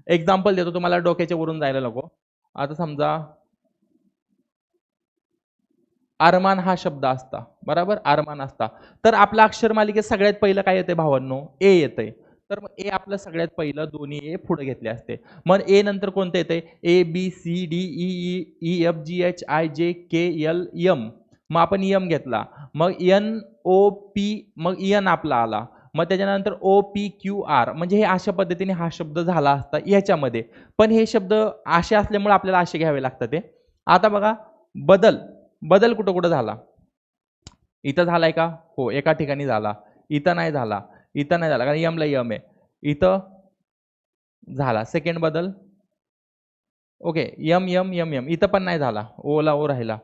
एक्झाम्पल देतो तुम्हाला, डोक्याच्या वरून जायला नको. आता समजा अरमान हा शब्द असता, बरोबर, अरमान असता, तर आपल्या अक्षर मालिकेत सगळ्यात पहिलं काय येते भावांनो, ए येतंय. तर मग ए आपलं सगळ्यात पहिलं दोन्ही ए पुढे घेतले असते. मग ए नंतर कोणतं येतंय, ABCDEFGHIJKLM. मग आपण एम घेतला, मग NOP, मग एन आपला आला, मग त्याच्यानंतर OPQR. म्हणजे हे अशा पद्धतीने हा शब्द झाला असता याच्यामध्ये. पण हे शब्द असे असल्यामुळे आपल्याला असे घ्यावे लागतात ते. आता बघा बदल कुठं कुठं झाला, इथं झालाय का, हो एका ठिकाणी झाला, इथं नाही झाला, इथं नाही झाला कारण यमला यम आहे, इथं झाला सेकंड बदल. Okay, yum yum yum yum, इथं पण नाही झाला, ओला ओ राहिला,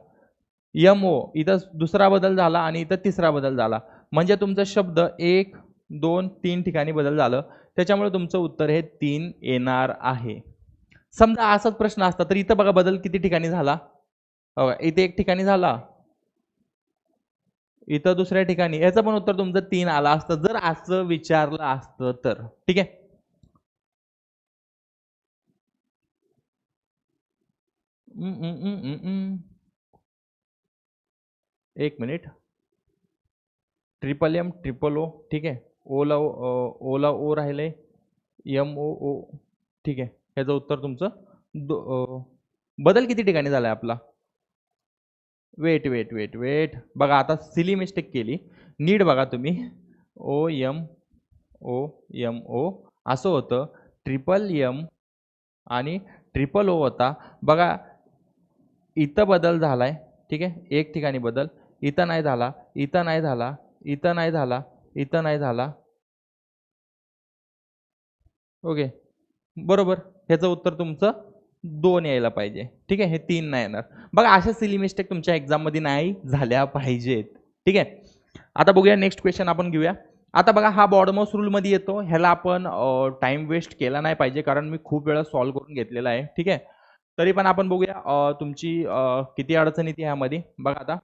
MO इथं दुसरा बदल झाला आणि इथं तिसरा बदल झाला. म्हणजे तुमचा शब्द 1 2 3 ठिकाणी बदल झालं. त्याच्यामुळे तुमचं उत्तर हे 3 येणार आहे. समजा असाच प्रश्न असता तर इथं बघा बदल किती ठिकाणी झाला, इथे एक ठिकाणी झाला, इथं दुसऱ्या ठिकाणी, याचं पण उत्तर तुमचं 3 आलं असतं जर असं विचारलं असतं तर. ठीक आहे, एक मिनिट. MMM ट्रिपल ओ, ठीक आहे, ओला ओ राहिले, MOO. ठीक आहे, ह्याचं उत्तर तुमचं बदल किती ठिकाणी झालाय आपला, वेट बघा आता सिली मिस्टेक केली, नीट बघा तुम्ही. OMO असं होतं, MMM आणि ट्रिपल ओ होता. बघा इथं बदल झालाय, ठीक आहे, एक ठिकाणी बदल, इथं नाही झाला, इथं नाही झाला, इथं नाही झाला, इथं नाही झाला. ओके, बरोबर, ह्याचं उत्तर तुमचं 2 यायला पाहिजे. ठीक आहे, हे 3 नाही येणार. बघा अशा सिली मिस्टेक तुमच्या एक्झाममध्ये नाही झाल्या पाहिजेत. ठीक आहे. आता बघूया नेक्स्ट क्वेश्चन आपण घेऊया. आता बघा हा बॉडमॉस रूलमध्ये येतो. ह्याला आपण टाइम वेस्ट केला नाही पाहिजे कारण मी खूप वेळा सॉल्व्ह करून घेतलेला आहे. ठीक आहे. तरी पण आपण बघूया तुमची किती अडचण येते ह्यामध्ये. बघा आता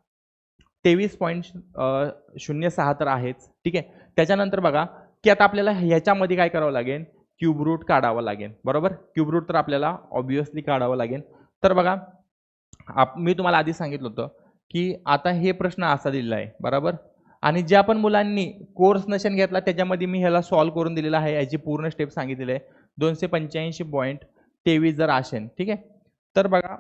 23.06 तर आहेच. ठीक आहे. त्याच्यानंतर बघा की आता आपल्याला ह्याच्यामध्ये काय करावं लागेल, क्यूब रूट काढावं लागेल. बरोबर, क्यूब रूट तर आपल्याला ऑब्विसली काढावं लागेल. तर बघा मी तुम्हाला आधी सांगितलं होतं की आता हे प्रश्न असा दिलेला आहे. बरोबर, आणि ज्या पण मुलांनी कोर्स नशन घेतला त्याच्यामध्ये मी ह्याला सॉल्व्ह करून दिलेला आहे. याची पूर्ण स्टेप सांगितलेली आहे. 285.23 जर असेल. ठीक आहे. तर बघा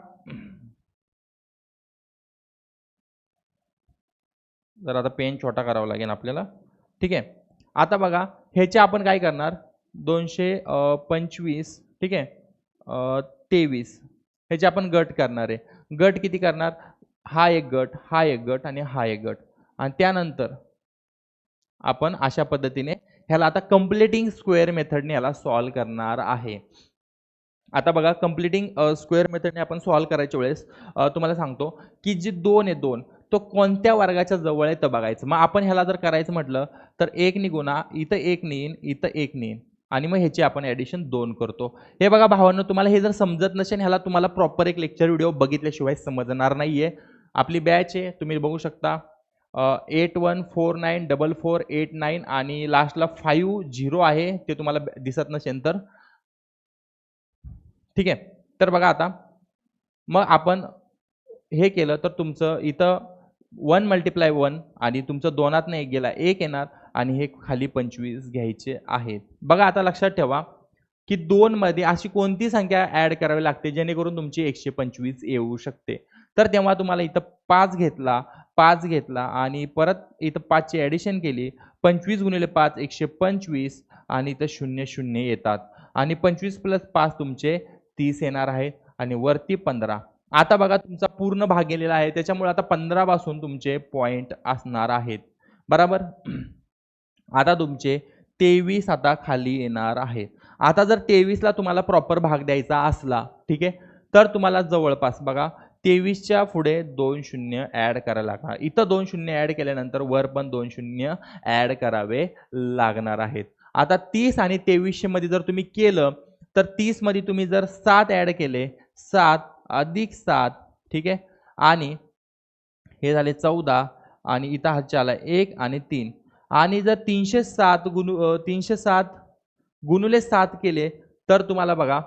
जर आता पेन छोटा करावा लागेल आपल्याला. ठीक आहे. आता बघा ह्याचे आपण काय करणार, 225 ठीक आहे 23 ह्याचे आपण गट करणार आहे. गट किती करणार, हा एक गट, हा एक गट आणि हा एक गट. आणि त्यानंतर आपण अशा पद्धतीने ह्याला आता कंप्लिटिंग स्क्वेअर मेथडने ह्याला सॉल्व्ह करणार आहे. आता बघा कंप्लिटिंग स्क्वेअर मेथडने आपण सॉल्व्ह करायच्या वेळेस तुम्हाला सांगतो की जे 2 आहे 2 तो कोणत्या वर्गाच्या जवळ आहे तर बघायचं. मग आपण ह्याला जर करायचं म्हटलं तर 1 नी गुणा, इथं 1 नेईन, इथं 1 नेईन आणि मग ह्याची आपण ॲडिशन 2 करतो. हे बघा भावांनो, तुम्हाला हे जर समजत नसेल ह्याला तुम्हाला प्रॉपर एक लेक्चर व्हिडिओ बघितल्याशिवाय समजणार नाहीये. आपली बॅच आहे, तुम्ही बघू शकता 81494489 आणि लास्टला 50 आहे. ते तुम्हाला दिसत नसेल तर ठीक आहे. तर बघा आता मग आपण हे केलं तर तुमचं इथं 1 × 1 आणि तुमचं 2त 1 गेला 1 येणार आणि हे खाली 25 घ्यायचे आहेत. बघा आता लक्षात ठेवा की 2 मध्ये अशी कोणती संख्या ऍड करावी लागते जेणेकरून तुमची 125 येऊ शकते. तर तेव्हा तुम्हाला इथं 5 घेतला, 5 घेतला आणि परत इथं 5 ची ॲडिशन केली. 25 × 5 125 आणि इथं 0 0 येतात आणि 25 + 5 तुमचे 30 येणार आहे आणि वरती 15. आता बघा तुमचा पूर्ण भाग गेलेला आहे त्याच्यामुळे आता 15 पासून तुमचे पॉइंट असणार आहेत. बरोबर. आता तुमचे 23 आता खाली येणार आहेत. आता जर 23 ला तुम्हाला प्रॉपर भाग द्यायचा असला ठीक आहे तर तुम्हाला जवळपास बघा 23च्या पुढे 2 0 ऍड करायला लागणार. इथं 2 0 ऍड केल्यानंतर वर पण 2 0 ऍड करावे लागणार आहेत. आता 30 आणि 2300 मध्ये जर तुम्ही केलं तर 30 मध्ये तुम्ही जर 7 ऍड केले, 7 अधिक 7 ठीक आहे आणि हे झाले 14 आणि इथं हा आला 1 आणि 3 आणि जर 307 गुणुले 7 केले तर तुम्हाला बघा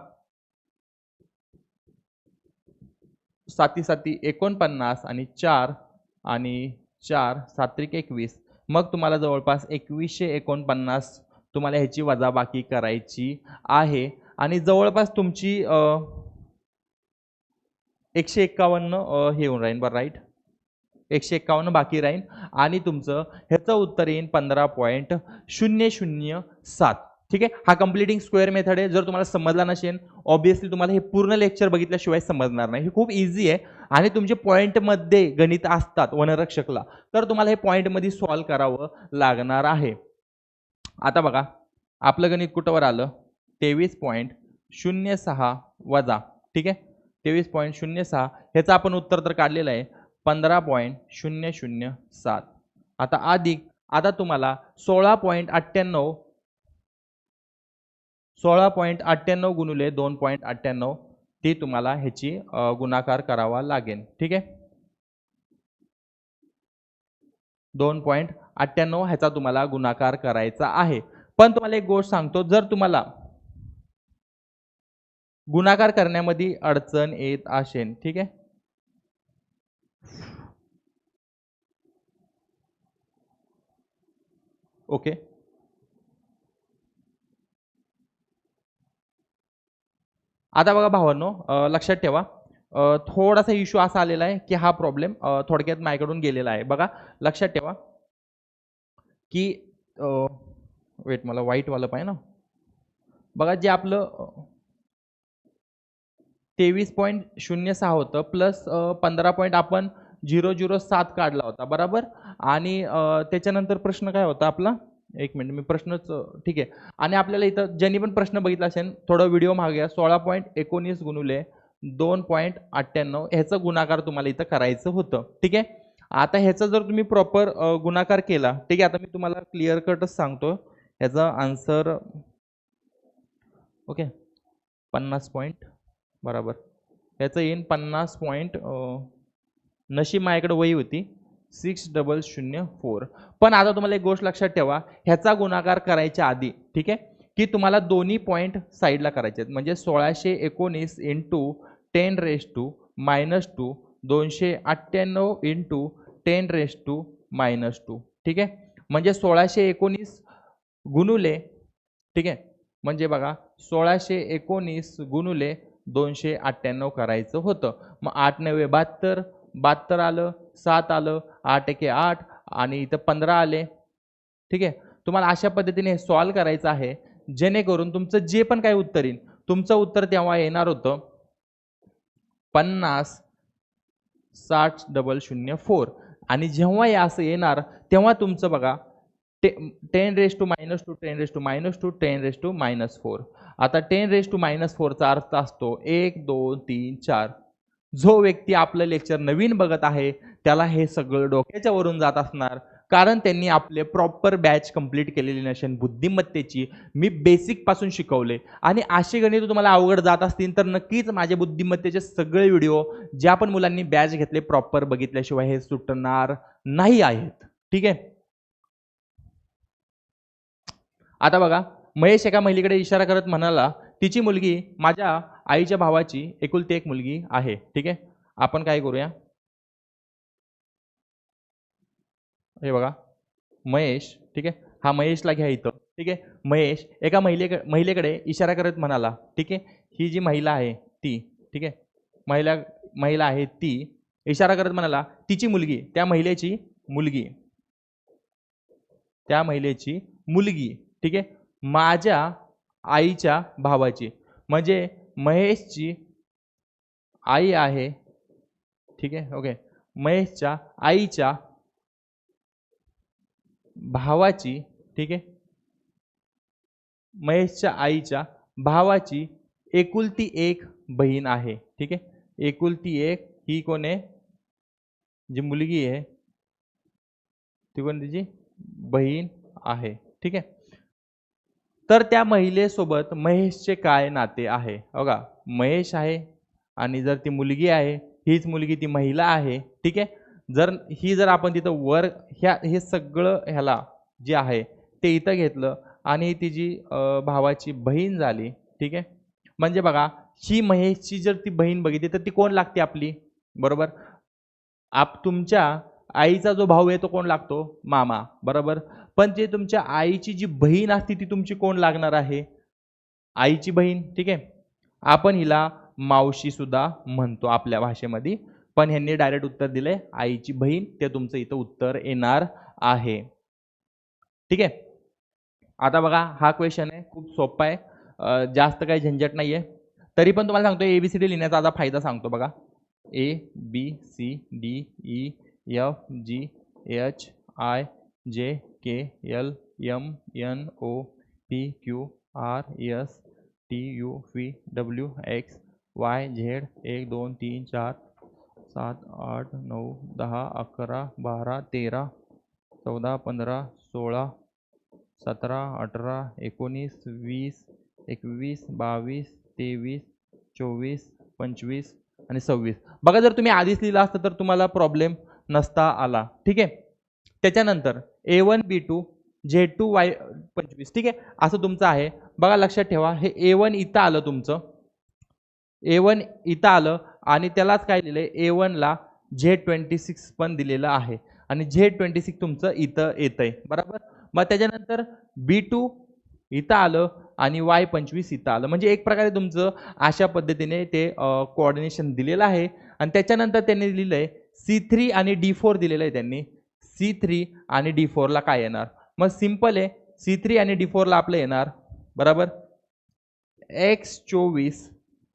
7 7 49 आणि 4 आणि 4 7 21 मग तुम्हाला जवळपास 2149 तुम्हाला ह्याची वजाबाकी करायची आहे आणि जवळपास तुमची 151 हे होऊन राहील बरं राईट. 151 बाकी राहील आणि तुमचं ह्याचं उत्तर येईल 15.007. ठीक आहे. हा कंप्लिटिंग स्क्वेअर मेथड आहे. जर तुम्हाला समजला नसेल ऑब्विसली तुम्हाला हे पूर्ण लेक्चर बघितल्याशिवाय समजणार नाही. हे खूप इझी आहे आणि तुमचे पॉईंटमध्ये गणित असतात वनरक्षकला तर तुम्हाला हे पॉईंटमध्ये सॉल्व्ह करावं लागणार आहे. आता बघा आपलं गणित कुठवर आलं, 23.06 वजा ठीक आहे 23.06 ह्याचं आपण उत्तर तर काढलेलं आहे 15.007. आता अधिक आता तुम्हाला 16.98 गुणुले 2.98 ती तुम्हाला ह्याची गुणाकार करावा लागेल. ठीक आहे 2.98 ह्याचा तुम्हाला गुणाकार करायचा आहे. पण तुम्हाला एक गोष्ट सांगतो, जर तुम्हाला गुणाकार करण्यामध्ये अडचण येत असेल ठीक आहे ओके आता बघा भावांनो लक्षात ठेवा थोडासा इश्यू असा आलेला आहे की हा प्रॉब्लेम थोडक्यात माझ्याकडून गेलेला आहे. बघा लक्षात ठेवा की वेट मला व्हाईट वाला पाहिजे ना. बघा जे आपलं 23.06 होतं प्लस 15 पॉईंट आपण 007 काढला होता बरोबर. आणि त्याच्यानंतर प्रश्न काय होता आपला, एक मिनिट मी प्रश्नच ठीक आहे. आणि आपल्याला इथं ज्यांनी पण प्रश्न बघितला असेल थोडा व्हिडिओ मागे 16.19 गुणुले 2.98 ह्याचं गुणाकार तुम्हाला इथं करायचं होतं. ठीक आहे. आता ह्याचा जर तुम्ही प्रॉपर गुणाकार केला, ठीक आहे, आता मी तुम्हाला क्लिअर कटच सांगतो ह्याचा आन्सर. ओके, 50 पॉईंट बरोबर ह्याचं येईन 50 पॉईंट. नशीब माझ्याकडे वही होती 6004. पण आता तुम्हाला एक गोष्ट लक्षात ठेवा, ह्याचा गुणाकार करायच्या आधी, ठीक आहे, की तुम्हाला दोन्ही पॉईंट साईडला करायचे आहेत. म्हणजे 1619 इंटू 10⁻⁻², 298 इंटू 10⁻⁻². ठीक आहे, म्हणजे 1619 गुणुले, ठीक आहे, म्हणजे बघा 1619 गुणुले 298 करायचं होतं. मग 8 9 72, 72 आलं, 7 आलं, 8 1 8 आणि इथं 15 आले. ठीक आहे, तुम्हाला अशा पद्धतीने सॉल्व करायचं आहे, जेणेकरून तुमचं जे पण काही उत्तर येईल, तुमचं उत्तर तेव्हा येणार होतं 50,60,004. आणि जेव्हा हे असं येणार तेव्हा तुमचं बघा 10⁻², 10⁻², 10⁻². आता 10⁻⁻4 चा अर्थ असतो 1 2 3 4. जो व्यक्ती आपलं लेक्चर नवीन बघत आहे त्याला हे सगळं डोक्याच्या वरून जात असणार, कारण त्यांनी आपले प्रॉपर बॅच कंप्लीट केलेली नसेल. बुद्धिमत्तेची मी बेसिक पासून शिकवले, आणि असे गणित तुम्हाला अवघड जात असतील तर नक्कीच माझे बुद्धिमत्तेचे सगळे व्हिडिओ ज्या पण मुलांनी बॅच घेतले प्रॉपर बघितल्याशिवाय हे सुटणार नाही आहेत. ठीक आहे. आता बघा, महेश एका महिलेकडे इशारा करत म्हणाला, तिची मुलगी माझ्या आईच्या भावाची एकुलती एक मुलगी आहे. ठीक आहे, आपण काय करूया, हे बघा महेश, ठीक आहे, हा महेशला घ्या इथं. ठीक आहे, महेश एका महिलेकडे इशारा करत म्हणाला, ठीक आहे, ही जी महिला आहे ती, ठीक आहे, महिला आहे ती इशारा करत म्हणाला, तिची मुलगी, त्या महिलेची मुलगी, ठीक आहे, माझ्या आईच्या भावाची, म्हणजे महेशची आई आहे. ठीक आहे, ओके, महेशच्या आईच्या भावाची, ठीक आहे, महेशच्या आईच्या भावाची एकुलती एक बहीण आहे. ठीक आहे, एकुलती एक ही कोण आहे, जी मुलगी आहे ती कोण, तिची बहीण आहे. ठीक आहे, तर त्या महिलेसोबत महेशचे काय नाते आहे. बघा, महेश आहे आणि जर ती मुलगी आहे, हीच मुलगी ती महिला आहे. ठीक आहे, जर आपण तिथं वर हे सगळं ह्याला जे आहे ते इथं घेतलं आणि तिची भावाची बहीण झाली. ठीक आहे, म्हणजे बघा, ही महेशची जर ती बहीण बघितली तर ती कोण लागते आपली, बरोबर. तुमच्या आईचा जो भाऊ आहे तो कोण लागतो, मामा, बरोबर. पण जे तुमच्या आईची जी बहीण असते ती तुमची कोण लागणार आहे, आईची बहीण. ठीक आहे, आपण हिला मावशी सुद्धा म्हणतो आपल्या भाषेमध्ये, पण ह्यांनी डायरेक्ट उत्तर दिले आईची बहीण, ते तुमचं इथं उत्तर येणार आहे. ठीक आहे, आता बघा, हा क्वेश्चन आहे खूप सोपा आहे, जास्त काही झंझट नाही आहे. तरी पण तुम्हाला सांगतो ABCD लिहिण्याचा आता फायदा सांगतो बघा. ABCDEFGHIJKLMNOPQRSTUVWX YZ 1 2 3 4 7 8 9 10 11 12 13 14 15 16 17 18 19 20 21 22 23 24 25 आणि 26. बघा, जर तुम्ही आधीच लिहिलं असतं तर तुम्हाला प्रॉब्लेम नसता आला. ठीक आहे, त्याच्यानंतर A1 B2 Z2 Y25. ठीक आहे, असं तुमचं आहे. बघा, लक्षात ठेवा, हे A1 इथं आलं, तुमचं A1 इथं आलं आणि त्यालाच काय लिहिलंय, A1 ला Z26 पण दिलेलं आहे आणि Z26 तुमचं इथं येतंय, बरोबर. मग त्याच्यानंतर B2 इथं आलं आणि Y25 इथं आलं, म्हणजे एक प्रकारे तुमचं अशा पद्धतीने ते कोऑर्डिनेशन दिलेलं आहे. आणि त्याच्यानंतर त्यांनी लिहिलंय C3 आणि D4 दिलेलं आहे त्यांनी. C3 आणि D4 ला काय येणार, मग सिंपल आहे, C3 आणि D4 ला आपलं येणार, बरोबर, X24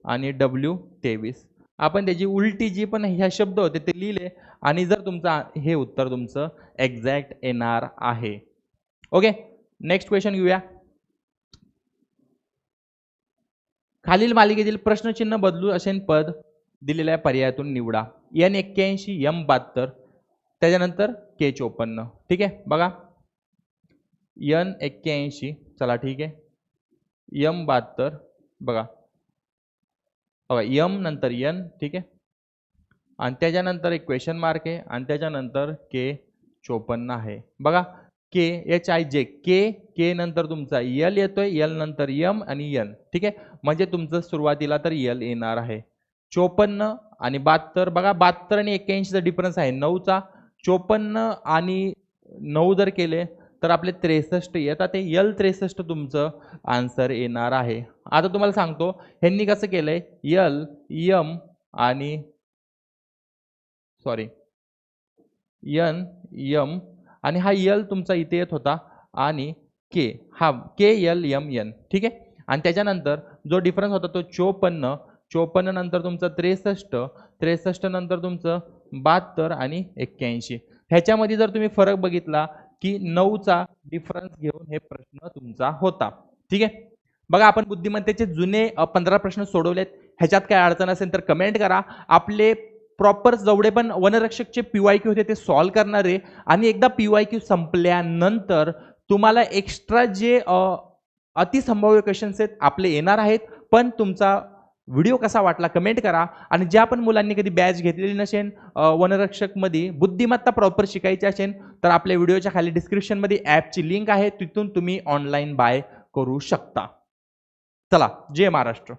आणि W23. आपण त्याची उलटी जी पण ह्या शब्द होते ते लिहिले आणि जर तुमचा हे उत्तर तुमचं एक्झॅक्ट येणार आहे. ओके, नेक्स्ट क्वेश्चन घेऊया. खालील मालिकेतील प्रश्नचिन्ह बदलू असे पद दिलेल्या पर्यायातून निवडा. N81, M72, त्याच्यानंतर K54. ठीक आहे, बघा N81, चला ठीक आहे, M72, बघा M नंतर N, ठीक आहे, आणि त्याच्यानंतर एक क्वेश्चन मार्क आहे आणि त्याच्यानंतर K54 आहे. बघा KHIJ, K नंतर तुमचा L येतोय, L नंतर M आणि N. ठीक आहे, म्हणजे तुमचं सुरुवातीला तर L येणार आहे. 54 आणि 72, बघा 72 आणि 81चा डिफरन्स आहे 9चा. 54 आणि 9 जर केले तर आपले 63 येतात. ते L63 तुमचं आन्सर येणार आहे. आता तुम्हाला सांगतो ह्यांनी कसं केलंय, L, M आणि सॉरी N, M आणि हा L तुमचा इथे येत होता आणि K, हा KLMN. ठीक आहे, आणि त्याच्यानंतर जो डिफरन्स होता तो 54 नंतर तुमचं 63 नंतर तुमचं 72 आणि 81. ह्याच्यामध्ये जर तुम्ही फरक बघितला की 9चा डिफरन्स घेऊन हे प्रश्न तुमचा होता. ठीक आहे, बघा आपण बुद्धिमत्तेचे जुने 15 प्रश्न सोडवलेत. ह्याच्यात काय अडचण असेल तर कमेंट करा. आपले प्रॉपर जेवढे पण वनरक्षकचे PYQ होते ते सॉल्व्ह करणार आहे. आणि एकदा PYQ संपल्यानंतर तुम्हाला एक्स्ट्रा जे अतिसंभाव्य क्वेश्चन्स आहेत आपले येणार आहेत. पण तुमचा व्हिडिओ कसा वाटला कमेंट करा. आणि ज्या पण मुलांनी कधी बॅच घेतलेली नसेल वनरक्षकमध्ये बुद्धिमत्ता प्रॉपर शिकायची असेल तर आपल्या व्हिडिओच्या खाली डिस्क्रिप्शनमध्ये ॲपची लिंक आहे, तिथून तुम्ही ऑनलाईन बाय करू शकता. चला, जय महाराष्ट्र.